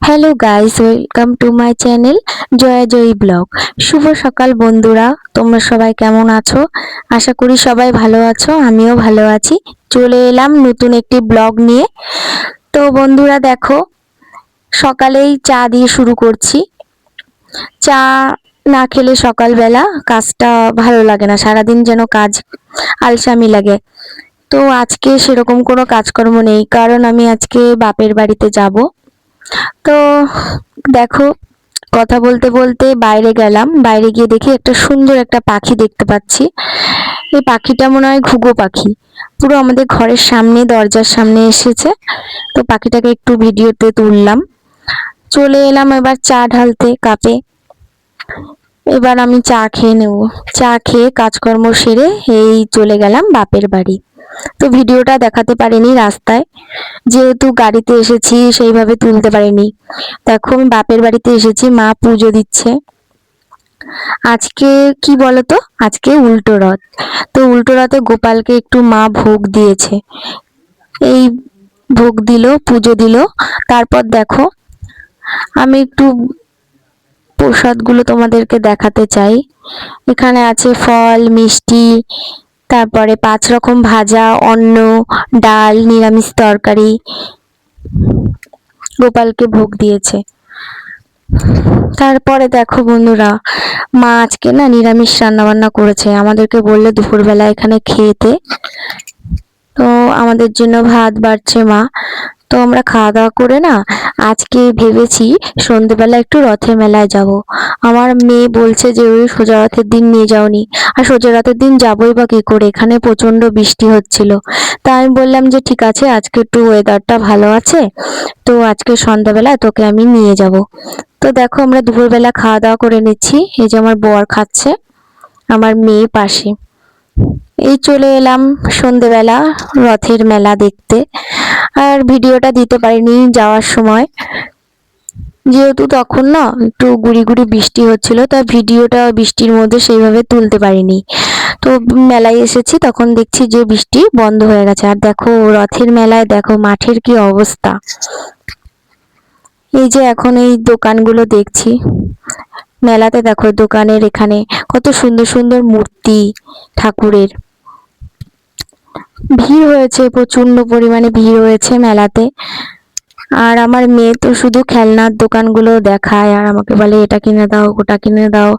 Hello guys, welcome to my channel Jaya Joyee blog. শুভ সকাল বন্ধুরা, তোমরা সবাই কেমন আছো? আশা করি সবাই ভালো আছো, আমিও ভালো আছি। চলে এলাম নতুন একটি ব্লগ নিয়ে। তো বন্ধুরা দেখো, সকালেই চা দিয়ে শুরু করছি। চা না খেলে সকালবেলা কাজটা ভালো লাগে না, সারাদিন যেন কাজ আলসামি লাগে। তো আজকে সেরকম কোনো কাজকর্ম নেই, কারণ আমি আজকে বাপের বাড়িতে যাব। তো দেখো, কথা বলতে বলতে বাইরে গেলাম, বাইরে গিয়ে দেখি একটা সুন্দর একটা পাখি দেখতে পাচ্ছি। এই পাখিটা মনে হয় ঘুঘু পাখি, পুরো আমাদের ঘরের সামনে, দরজার সামনে এসেছে। তো পাখিটাকে একটু ভিডিওতে তুললাম। চলে এলাম এবার চা ঢালতে কাপে। এবার আমি চা খেয়ে নেব। চা খেয়ে কাজকর্ম সেরে এই চলে গেলাম বাপের বাড়ি। তো ভিডিওটা দেখাতে পারিনি রাস্তায়, যেহেতু গাড়িতে এসেছি সেইভাবে তুলতে পারিনি। দেখো, আমি বাপের বাড়িতে এসেছি, মা পুজো দিচ্ছে। আজকে কি বলতো, আজকে উল্টো রথ। তো উল্টো রথে গোপালকে একটু মা ভোগ দিয়েছে। এই ভোগ দিল, পুজো দিল। তারপর দেখো, আমি একটু প্রসাদগুলো তোমাদেরকে দেখাতে চাই। এখানে আছে ফল, মিষ্টি, তারপরে 5 রকম ভাজা, অন্ন, ডাল, নিরামিষ তরকারি গোপালকে ভোগ দিয়েছে। তারপরে দেখো বন্ধুরা, মা আজকে না নিরামিষ রান্না বান্না করেছে, আমাদেরকে বললে দুপুরবেলা এখানে খেতে। তো আমাদের জন্য ভাত বাড়ছে মা। তো আমরা খাওয়া দাওয়া করে না আজকে ভেবেছি সন্ধেবেলা একটু রথের মেলায় যাব। আমার মেয়ে বলছে যে ওই সোজা রথের দিন নিয়ে যাওনি। আর সোজা রথের দিন যাবোই বা কি করে, এখানে প্রচন্ড বৃষ্টি হচ্ছিল। তাই আমি বললাম যে ঠিক আছে, আজকে একটু ওয়েদারটা ভালো আছে, তো আজকে সন্ধ্যাবেলা তোকে আমি নিয়ে যাব। তো দেখো, আমরা দুপুরবেলা খাওয়া দাওয়া করে নিচ্ছি। এই যে আমার বর খাচ্ছে, আমার মেয়ে পাশে। এই চলে এলাম সন্ধেবেলা রথের মেলা দেখতে। আর ভিডিওটা দিতে পারিনি যাওয়ার সময়, যেহেতু তখন না একটু গুড়ি গুড়ি বৃষ্টি হচ্ছিল, তাই ভিডিওটা বৃষ্টির মধ্যে সেইভাবে তুলতে পারিনি। তো মেলায় এসেছি, তখন দেখছি যে বৃষ্টি বন্ধ হয়ে গেছে। আর দেখো রথের মেলায় দেখো মাঠের কি অবস্থা। এই যে এখন এই দোকানগুলো দেখছি মেলাতে, দেখো দোকানের এখানে কত সুন্দর সুন্দর মূর্তি ঠাকুরের। ভিড় হয়েছে, প্রচন্ড পরিমাণে ভিড় হয়েছে মেলাতে। আর আমার মেয়ে তো শুধু খেলনার দোকানগুলো দেখায় আর আমাকে বলে এটা কিনে দাও, ওটা কিনে দাও।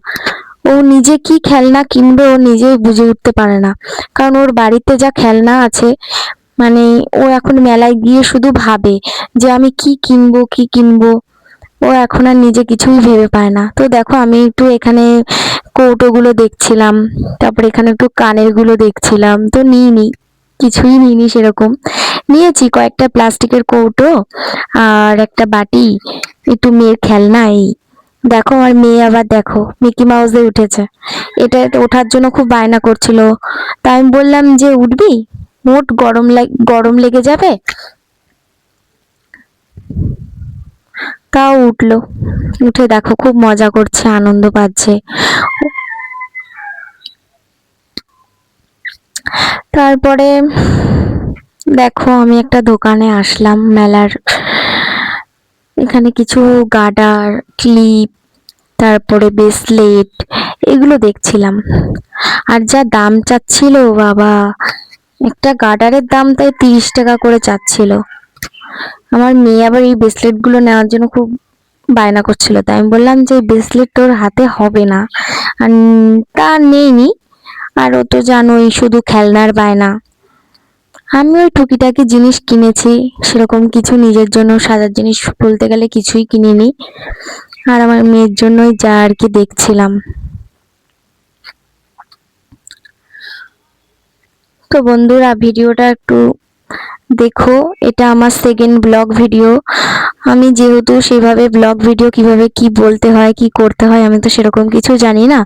ও নিজে কি খেলনা কিনবে ও নিজেই বুঝে উঠতে পারে না, কারণ ওর বাড়িতে যা খেলনা আছে, মানে ও এখন মেলায় গিয়ে শুধু ভাবে যে আমি কি কিনবো কি কিনবো। ও এখন আর নিজে কিছুই ভেবে পায় না। তো দেখো, আমি একটু এখানে কৌটোগুলো দেখছিলাম, তারপরে এখানে একটু কানের গুলো দেখছিলাম। তো নিইনি, কিছুই নিইনি সেরকম। নিয়েছি কয়েকটা প্লাস্টিকের কৌটো আর একটা বাটি, একটু মেয়ের খেলনা। এই দেখো, আমার মেয়ে আবার দেখো মিকি মাউসে উঠেছে। এটা ওঠার জন্য খুব বায়না করছিল। তাই আমি বললাম যে উঠবি, মোট গরম লেগে যাবে। তাও উঠলো, উঠে দেখো খুব মজা করছে, আনন্দ পাচ্ছে। তারপরে দেখো, আমি একটা দোকানে আসলাম মেলার। এখানে কিছু গার্ডার, ক্লিপ, তারপরে ব্রেসলেট, এগুলো দেখছিলাম। আর যা দাম চাচ্ছিল বাবা, একটা গার্ডারের দাম তাই 30 টাকা করে চাচ্ছিল। আমার মেয়ে আবার এই ব্রেসলেট গুলো নেওয়ার জন্য খুব বায়না করছিল, তাই আমি বললাম যে ব্রেসলেট তোর হাতে হবে না। আর তা নেইনি। আর ও তো জানোই শুধু খেলনার বায়না। আমি ওই টুকিটাকি জিনিস কিনেছি, সেরকম কিছু নিজের জন্য সাজার জিনিস বলতে গেলে কিছুই কিনিনি। আর আমার মেয়ের জন্যই যা আর কি দেখছিলাম। তো বন্ধুরা, ভিডিওটা একটু দেখো, এটা আমার সেকেন্ড ব্লগ ভিডিও। আমি যেহেতু সেভাবে ব্লগ ভিডিও কিভাবে কি বলতে হয় কি করতে হয় আমি তো সেরকম কিছু জানি না।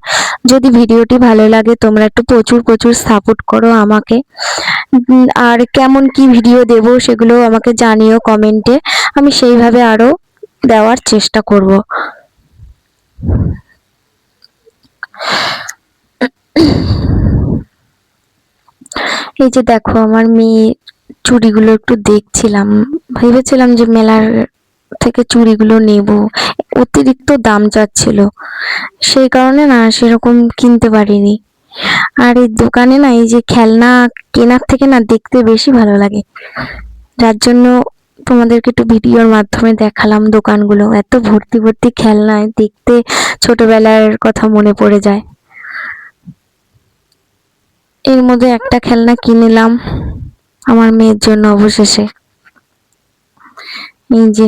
যদি ভিডিওটি ভালো লাগে তোমরা একটু প্রচুর প্রচুর সাপোর্ট করো আমাকে। আর কেমন কি ভিডিও দেব সেগুলো আমাকে জানিও কমেন্টে, আমি সেইভাবে আরো দেওয়ার চেষ্টা করব। এই যে দেখো, আমার মেয়ে চুড়িগুলো একটু দেখছিলাম, ভেবেছিলাম যে মেলার থেকে চুড়িগুলো নেব, অতিরিক্ত দাম চাচ্ছিল, সেই কারণে না সেরকম কিনতে পারিনি। আর এই দোকানে না এই যে খেলনা কেনার থেকে না দেখতে বেশি ভালো লাগে, যার জন্য তোমাদেরকে একটু ভিডিওর মাধ্যমে দেখালাম দোকানগুলো। এত ভর্তি ভর্তি খেলনায় দেখতে ছোটবেলার কথা মনে পড়ে যায়। এর মধ্যে একটা খেলনা কিনলাম আমার মেয়ের জন্য অবশেষে, এই যে।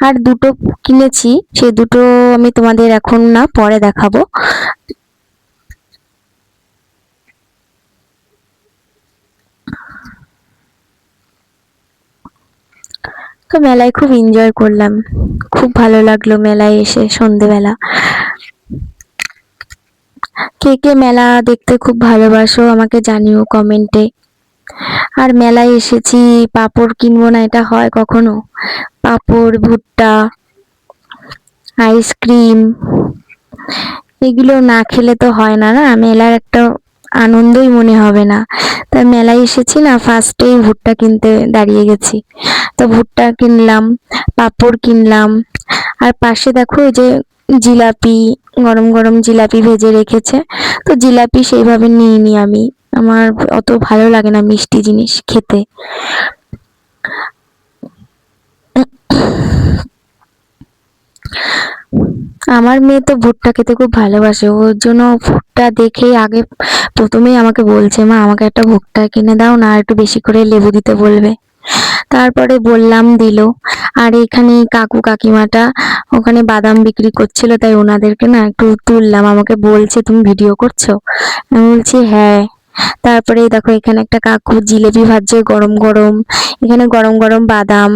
আর দুটো কিনেছি, সে দুটো আমি তোমাদের এখন না পরে দেখাবো। তো মেলায় খুব এনজয় করলাম, খুব ভালো লাগলো মেলায় এসে সন্ধেবেলা। কে কে মেলা দেখতে খুব ভালোবাসো আমাকে জানিও কমেন্টে। আর মেলায় এসেছি, পাঁপড় কিনবো না এটা হয় কখনো? পাঁপড়, ভুট্টা, আইসক্রিম, এগুলো না খেলে তো হয় না, না মেলার একটা আনন্দই মনে হবে না। তাই মেলায় এসেছি না, ফার্স্টেই ভুট্টা কিনতে দাঁড়িয়ে গেছি। তো ভুট্টা কিনলাম, পাঁপড় কিনলাম, আর পাশে দেখো এই যে জিলাপি, গরম গরম জিলাপি ভেজে রেখেছে। তো জিলাপি সেইভাবে নিইনি আমি, আমার অত ভালো লাগে না মিষ্টি জিনিস খেতে। আমার মেয়ে তো ভুট্টা খেতে খুব ভালোবাসে, ওর জন্য ভুট্টা দেখেই আগে প্রথমেই আমাকে বলছে, মা আমাকে একটা ভুট্টা কিনে দাও না, আর একটু বেশি করে লেবু দিতে বলবে। তারপরে বললাম, দিল। আর এখানে কাকু কাকিমাটা ওখানে বাদাম বিক্রি করছিল, তাই ওনাদেরকে না একটু তুললাম। আমাকে বলছে, তুমি ভিডিও করছো? আমি বলছি হ্যাঁ। তারপরে দেখো এখানে একটা কাকু জিলেপি ভাজছে গরম গরম, এখানে গরম গরম বাদাম।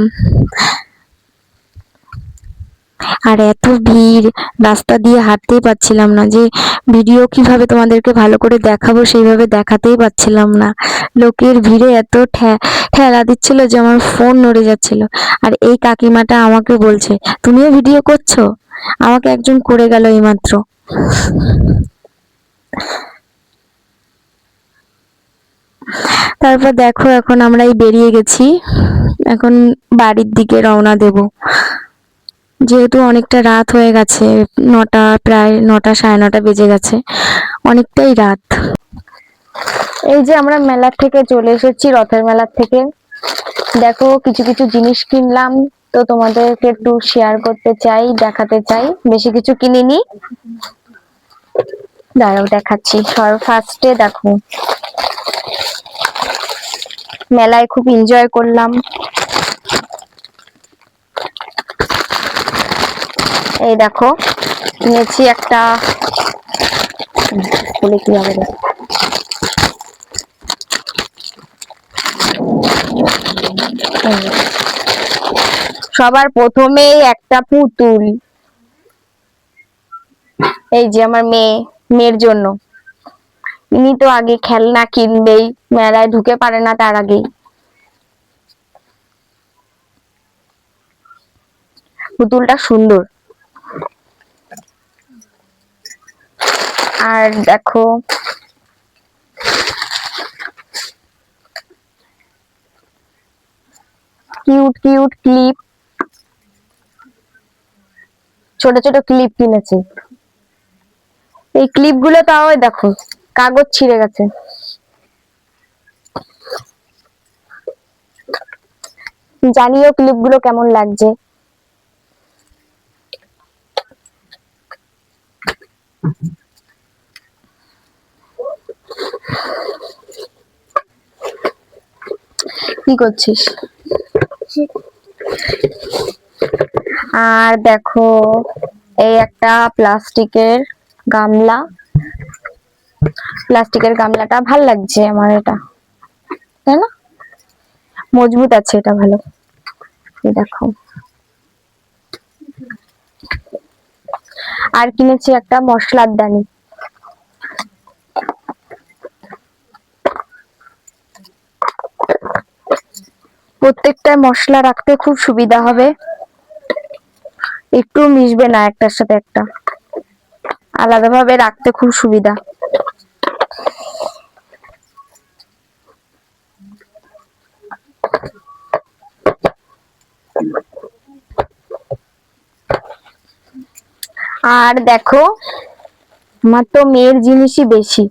আর এত ভিড়, রাস্তা দিয়ে হাঁটতেই পারছিলাম না, যে ভিডিও কিভাবে তোমাদেরকে ভালো করে দেখাবো সেইভাবে দেখাতেই পারছিলাম না। লোকের ভিড়ে এত ঠেলা দিচ্ছিল যে আমার ফোন নড়ে যাচ্ছিল। আর এই কাকিমাটা আমাকে বলছে, তুমিও ভিডিও করছো? আমাকে একজন করে গেল এইমাত্র। তারপর দেখো এখন আমরা এই বেরিয়ে গেছি, এখন বাড়ির দিকে রওনা দেব, যেহেতু অনেকটা রাত হয়ে গেছে, নটা, প্রায় নটা, সাড়ে নটা বেজে গেছে, অনেকটাই রাত। এই যে আমরা মেলার থেকে চলে এসেছি, রথের মেলার থেকে। দেখো কিছু কিছু জিনিস কিনলাম, তো তোমাদেরকে একটু শেয়ার করতে চাই, দেখাতে চাই। বেশি কিছু কিনিনি, দাঁড়াও দেখাচ্ছি। ফার্স্টে দেখো, মেলায় খুব এনজয় করলাম। এই দেখো কিনেছি একটা, বলে কি হবে, সবার প্রথমেই একটা পুতুল। এই যে আমার মেয়ের জন্য, ইনি তো আগে খেলনা কিনবেই, মেলায় ঢুকে পারে না তার আগেই। পুতুলটা সুন্দর। আর দেখো কিউট কিউট ক্লিপ, ছোট ছোট ক্লিপ কিনেছি। এই ক্লিপ গুলো তাও দেখো কাগজ ছিঁড়ে গেছে। জানিও ক্লিপ গুলো কেমন লাগছে। কি করছিস? আর দেখো এই একটা প্লাস্টিকের গামলা, প্লাস্টিকের গামলাটা ভাল লাগছে আমার, এটা তাই না, মজবুত আছে এটা, ভালো। দেখো আর কিনেছি একটা মশলার দানি, প্রত্যেকটা মশলা রাখতে খুব সুবিধা হবে, একটু মিশবে না একটার সাথে একটা, আলাদাভাবে রাখতে খুব সুবিধা। আর দেখো, আমার তো মেয়ের জিনিসই বেশি,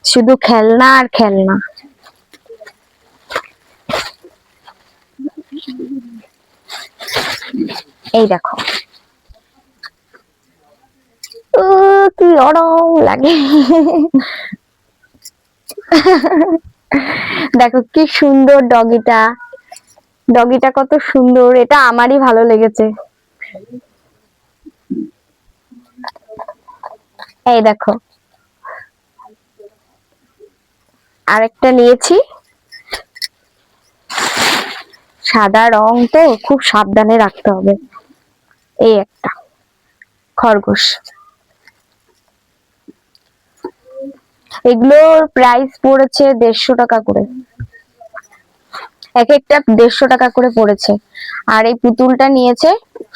শুধু খেলনা আর খেলনা। এই দেখো, কি গরম লাগে। দেখো কি সুন্দর ডগিটা, ডগিটা কত সুন্দর, এটা আমারই ভালো লেগেছে। এই দেখো, আরেকটা নিয়েছি, সাদা রং তো খুব সাবধানে রাখতে হবে। এই একটা খরগোশ, এগুলোর প্রাইস পড়েছে 150 টাকা করে, এক একটা 150 টাকা করে পড়েছে। আর এই পুতুলটা নিয়েছে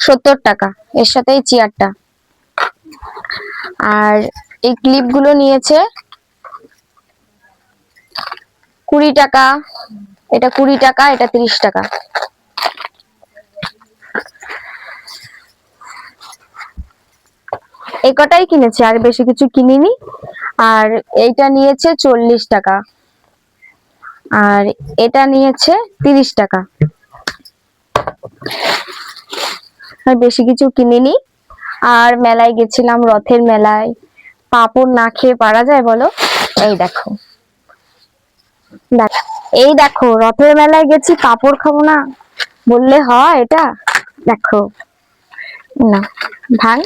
70 টাকা, এর সাথে এই চেয়ারটা। আর এই ক্লিপ গুলো নিয়েছে 20 টাকা, এটা 20 টাকা, এটা 30 টাকা। এই কটাই কিনেছে, আর বেশি কিছু কিনিনি। আর এইটা নিয়েছে 40 টাকা, আর এটা নিয়েছে 30 টাকা। আর বেশি কিছু কিনিনি। আর মেলায় গেছিলাম, রথের মেলায়, পাঁপড় না খেয়ে পারা যায় বলো? এই দেখো, এই দেখো রথের মেলায় গেছি, পাঁপড় খাবো না বললে হয় এটা? দেখো না, ভাঙ।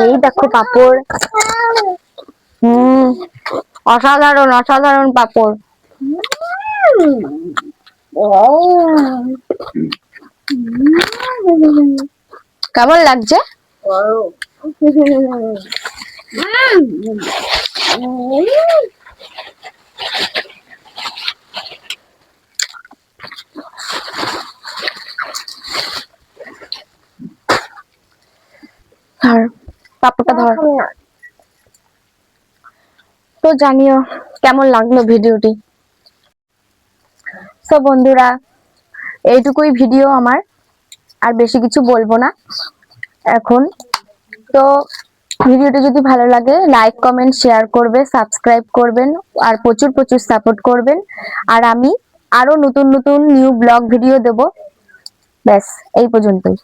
এই দেখো পাঁপড়, অসাধারণ অসাধারণ পাঁপড়। কেমন লাগছে? আর পাপড়টা ধর। তো জানিও কেমন লাগলো ভিডিওটি। তো বন্ধুরা, এইটুকুই ভিডিও আমার, আর বেশি কিছু বলবো না এখন। তো ভিডিওটি যদি ভালো লাগে লাইক কমেন্ট শেয়ার করবে, সাবস্ক্রাইব করবেন, আর প্রচুর প্রচুর সাপোর্ট করবেন। আর আমি আরো নতুন নতুন নিউ ব্লগ ভিডিও দেব। ব্যাস এই পর্যন্তই।